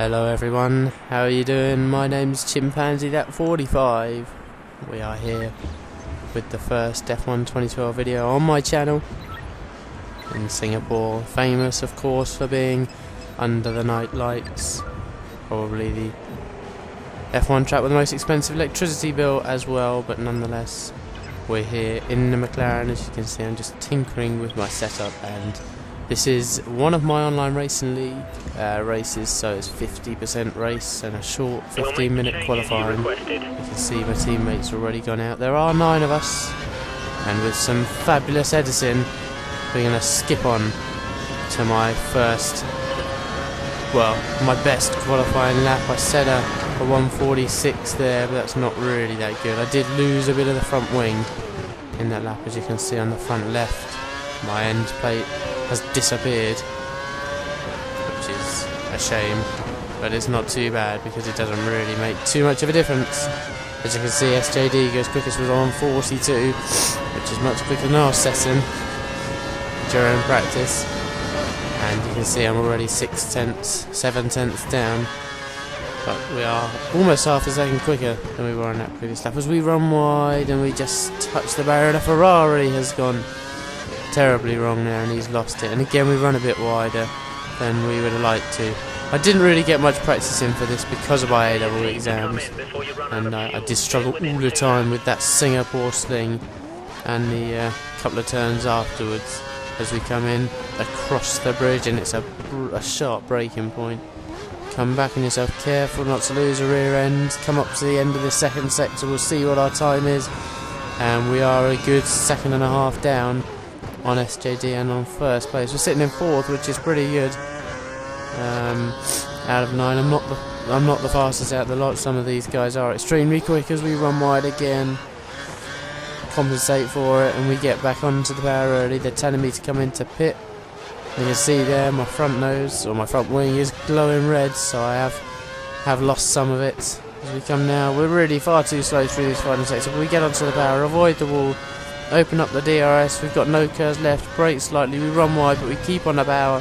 Hello everyone, how are you doing? My name's Chimpanzee That 45. We are here with the first F1 2012 video on my channel in Singapore, famous of course for being under the night lights, probably the F1 track with the most expensive electricity bill as well, but nonetheless we're here in the McLaren. As you can see, I'm just tinkering with my setup, and this is one of my online racing league races, so it's 50% race and a short 15-minute qualifying. You can see my teammates already gone out. There are 9 of us, and with some fabulous editing, we're going to skip on to my first, well, my best qualifying lap. I set a 146 there, but that's not really that good. I did lose a bit of the front wing in that lap, as you can see on the front left. My end plate has disappeared, which is a shame, but it's not too bad because it doesn't really make too much of a difference. As you can see, SJD goes quickest with 142, which is much quicker than our session during practice, and you can see I'm already 7 tenths down, but we are almost half a second quicker than we were on that previous lap. As we run wide and we just touch the barrier, and a Ferrari has gone terribly wrong there and he's lost it, and again we run a bit wider than we would have liked to. I didn't really get much practice in for this because of my A-level exams, and I did struggle all the time with that Singapore sling and the couple of turns afterwards as we come in across the bridge, and it's a sharp braking point. Come back on yourself, careful not to lose a rear end. Come up to the end of the second sector, we'll see what our time is, and we are a good 1.5 seconds down on SJD and on first place. We're sitting in 4th, which is pretty good. Out of 9, I'm not the fastest out of the lot. Some of these guys are extremely quick. As we run wide again, compensate for it, and we get back onto the power early. They're telling me to come into pit. You can see there my front nose, or my front wing, is glowing red, so I have lost some of it. As we come now, we're really far too slow through this final sector, but we get onto the power, avoid the wall, open up the DRS. We've got no curves left, brake slightly, we run wide, but we keep on the power,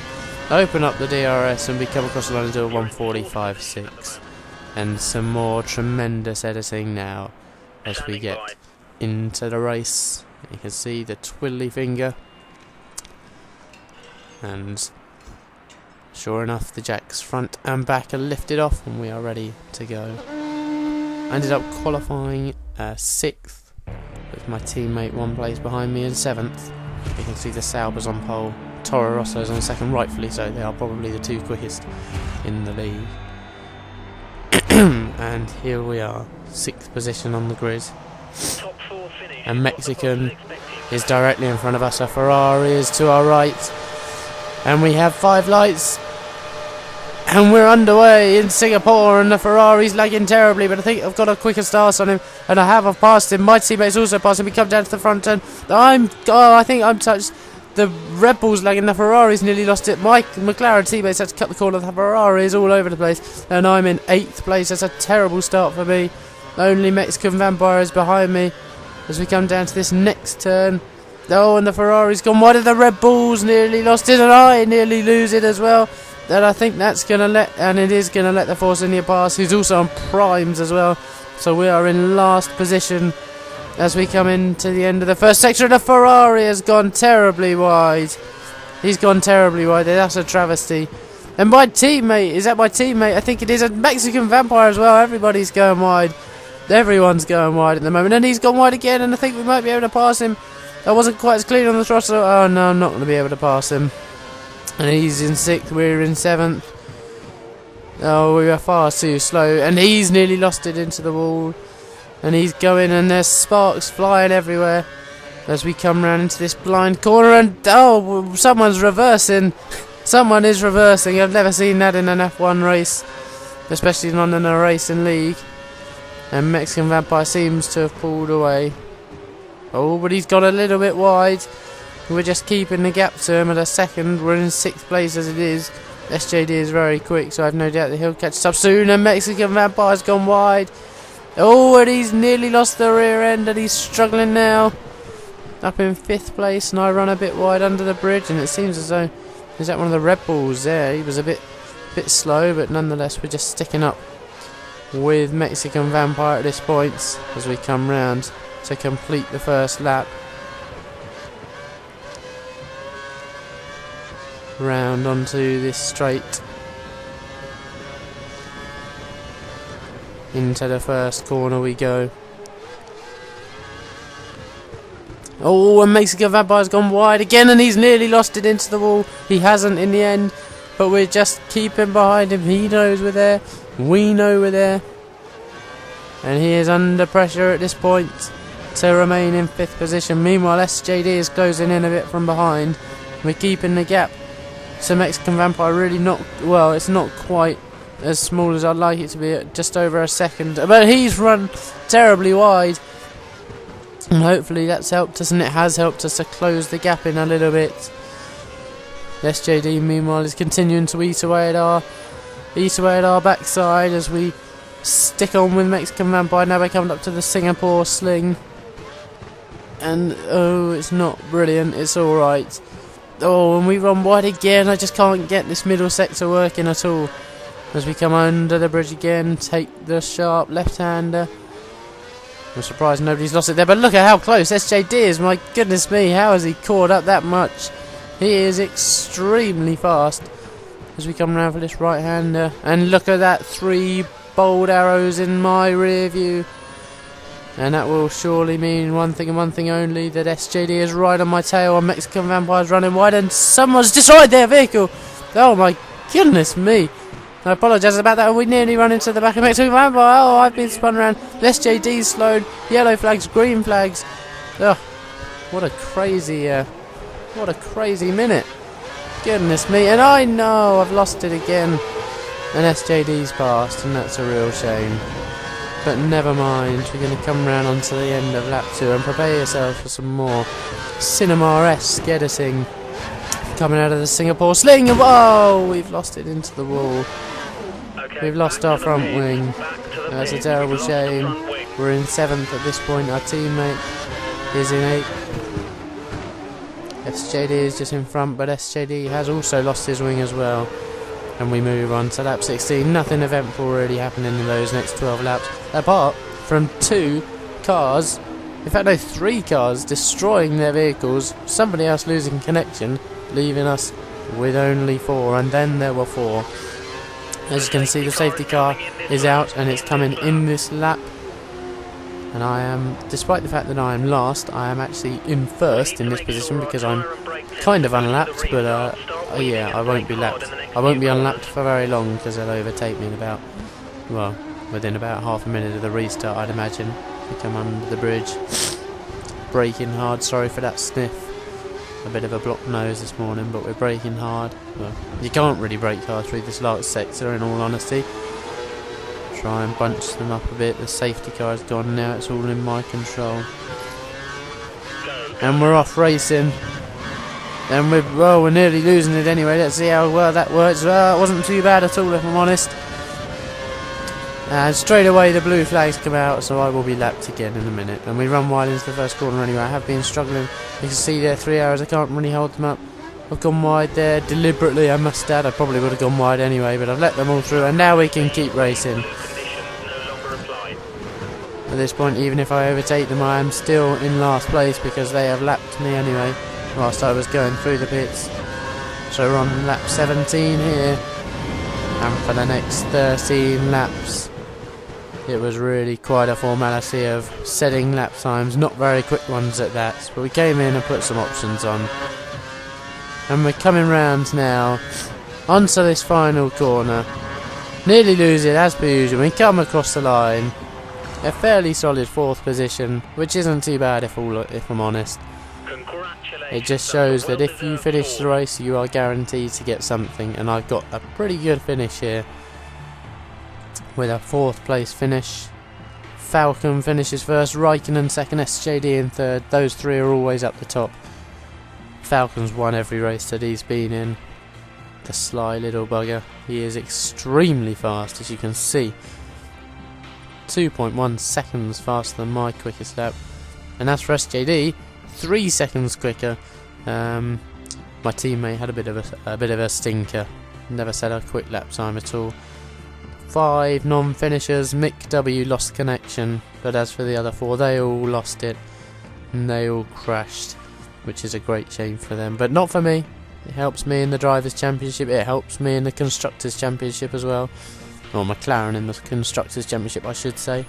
open up the DRS, and we come across the line and do a 145.6. And some more tremendous editing now as we get into the race. You can see the twiddly finger, and sure enough the jacks front and back are lifted off and we are ready to go. I ended up qualifying 6th, with my teammate 1 place behind me in 7th. You can see the Saubers on pole, Toro Rosso's on 2nd, rightfully so. They are probably the 2 quickest in the league. And here we are, 6th position on the grid. A Mexican is directly in front of us, a Ferrari is to our right, and we have 5 lights, and we're underway in Singapore, and the Ferrari's lagging terribly, but I think I've got a quicker start on him, and I've passed him. My teammate's also passed him. We come down to the front turn. I think I'm touched. The Red Bull's lagging, the Ferrari's nearly lost it. My McLaren teammates had to cut the corner. The Ferrari is all over the place, and I'm in 8th place. That's a terrible start for me. Only Mexican Vampire is behind me as we come down to this next turn. Oh, and the Ferrari's gone wide of the Red Bulls, nearly lost it, and I nearly lose it as well. And I think that's going to it is going to let the Force India pass, who's also on primes as well. So we are in last position as we come into the end of the first sector, and the Ferrari has gone terribly wide. He's gone terribly wide. That's a travesty. And my teammate, is that my teammate? I think it is a Mexican Vampire as well. Everybody's going wide. Everyone's going wide at the moment, and he's gone wide again, and I think we might be able to pass him. I wasn't quite as clean on the throttle. Oh no, I'm not going to be able to pass him. And he's in 6th, we're in 7th. Oh, we are far too slow, and he's nearly lost it into the wall. And he's going, and there's sparks flying everywhere as we come round into this blind corner, and oh, someone's reversing. Someone is reversing. I've never seen that in an F1 race, especially not in a racing league. And Mexican Vampire seems to have pulled away. Oh, but he's got a little bit wide. We're just keeping the gap to him at a second. We're in 6th place as it is. SJD is very quick, so I have no doubt that he'll catch us up soon. And Mexican Vampire's gone wide. Oh, and he's nearly lost the rear end, and he's struggling now. Up in 5th place, and I run a bit wide under the bridge, and it seems as though, is that one of the Red Bulls there? He was a bit bit slow, but nonetheless we're just sticking up with Mexican Vampire at this point as we come round to complete the first lap. Round onto this straight into the first corner we go. Oh, and Mexican Vampire's gone wide again, and he's nearly lost it into the wall. He hasn't in the end, but we're just keeping behind him. He knows we're there, we know we're there, and he is under pressure at this point to remain in 5th position. Meanwhile, SJD is closing in a bit from behind. We're keeping the gap. So Mexican Vampire really not, well, it's not quite as small as I'd like it to be, at just over a second, but he's run terribly wide, and hopefully that's helped us, and it has helped us to close the gap in a little bit. SJD meanwhile is continuing to eat away at our backside as we stick on with Mexican Vampire. Now we're coming up to the Singapore Sling, and oh, it's not brilliant, it's alright. Oh, and we run wide again. I just can't get this middle sector working at all. As we come under the bridge again, take the sharp left-hander. I'm surprised nobody's lost it there, but look at how close SJD is. My goodness me, how has he caught up that much? He is extremely fast. As we come around for this right-hander, and look at that, 3 bold arrows in my rear view. And that will surely mean one thing and one thing only, that SJD is right on my tail and Mexican Vampire's running wide, and someone's destroyed their vehicle. Oh my goodness me. I apologise about that. We nearly run into the back of Mexican Vampire. Oh, I've been spun around. SJD's slowed. Yellow flags, green flags. Oh, what a crazy minute. Goodness me. And I know I've lost it again. And SJD's passed, and that's a real shame. But never mind, we're going to come round onto the end of lap 2 and prepare yourself for some more cinema-esque editing. Coming out of the Singapore Sling, and whoa, we've lost it into the wall. We've lost our front wing. That's a terrible shame. We're in 7th at this point, our teammate is in 8th. SJD is just in front, but SJD has also lost his wing as well. And we move on to lap 16. Nothing eventful really happening in those next 12 laps, apart from 2 cars, in fact no, 3 cars destroying their vehicles, somebody else losing connection, leaving us with only 4, and then there were 4. As you can see, the safety car is out and it's coming in this lap, and I am, despite the fact that I am last, I am actually in 1st in this position because I'm kind of unlapped, but yeah, I won't be lapped. I won't be unlapped for very long because they'll overtake me in about, well, within about half a minute of the restart, I'd imagine. We come under the bridge, braking hard. Sorry for that sniff. A bit of a blocked nose this morning, but we're braking hard. Well, you can't really brake hard through this last sector, in all honesty. Try and bunch them up a bit. The safety car is gone now. It's all in my control. And we're off racing. And we're nearly losing it anyway. Let's see how well that works. Well, it wasn't too bad at all, if I'm honest. And straight away the blue flags come out, so I will be lapped again in a minute. And we run wide into the first corner anyway. I have been struggling. You can see there, 3 arrows. I can't really hold them up. I've gone wide there deliberately, I must add. I probably would have gone wide anyway, but I've let them all through. And now we can keep racing. At this point, even if I overtake them, I am still in last place because they have lapped me anyway whilst I was going through the pits. So we're on lap 17 here, and for the next 13 laps it was really quite a formality of setting lap times, not very quick ones at that, but we came in and put some options on, and we're coming round now onto this final corner. Nearly lose it as per usual. We come across the line, a fairly solid 4th position, which isn't too bad if I'm honest. It just shows that if you finish the race, you are guaranteed to get something, and I've got a pretty good finish here with a 4th place finish. Falcon finishes first, Raikkonen 2nd, SJD in 3rd. Those 3 are always up the top. Falcon's won every race that he's been in. The sly little bugger. He is extremely fast, as you can see. 2.1 seconds faster than my quickest lap. And as for SJD, 3 seconds quicker. My teammate had a bit of a stinker. Never said a quick lap time at all. 5 non-finishers. Mick W lost connection, but as for the other 4, they all lost it and they all crashed, which is a great shame for them, but not for me. It helps me in the Drivers' Championship, it helps me in the Constructors' Championship as well, or McLaren in the Constructors' Championship I should say,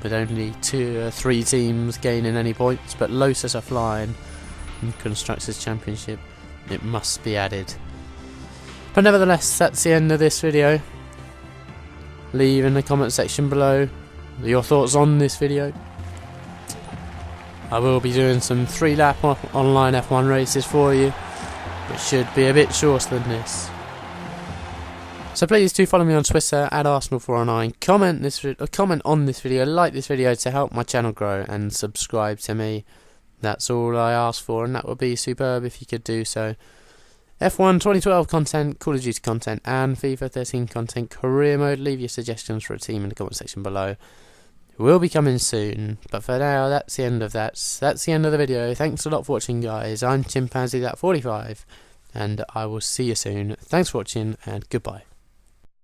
with only 2 or 3 teams gaining any points, but Lotus are flying in the Constructors' Championship. It must be added. But nevertheless, that's the end of this video. Leave in the comment section below your thoughts on this video. I will be doing some 3-lap online F1 races for you, which should be a bit shorter than this. So please do follow me on Twitter at Arsenal409. Comment on this video, like this video to help my channel grow, and subscribe to me. That's all I ask for, and that would be superb if you could do so. F1 2012 content, Call of Duty content, and FIFA 13 content, career mode. Leave your suggestions for a team in the comment section below. It will be coming soon, but for now, that's the end of that. That's the end of the video. Thanks a lot for watching, guys. I'm Chimpanzee that 45, and I will see you soon. Thanks for watching, and goodbye.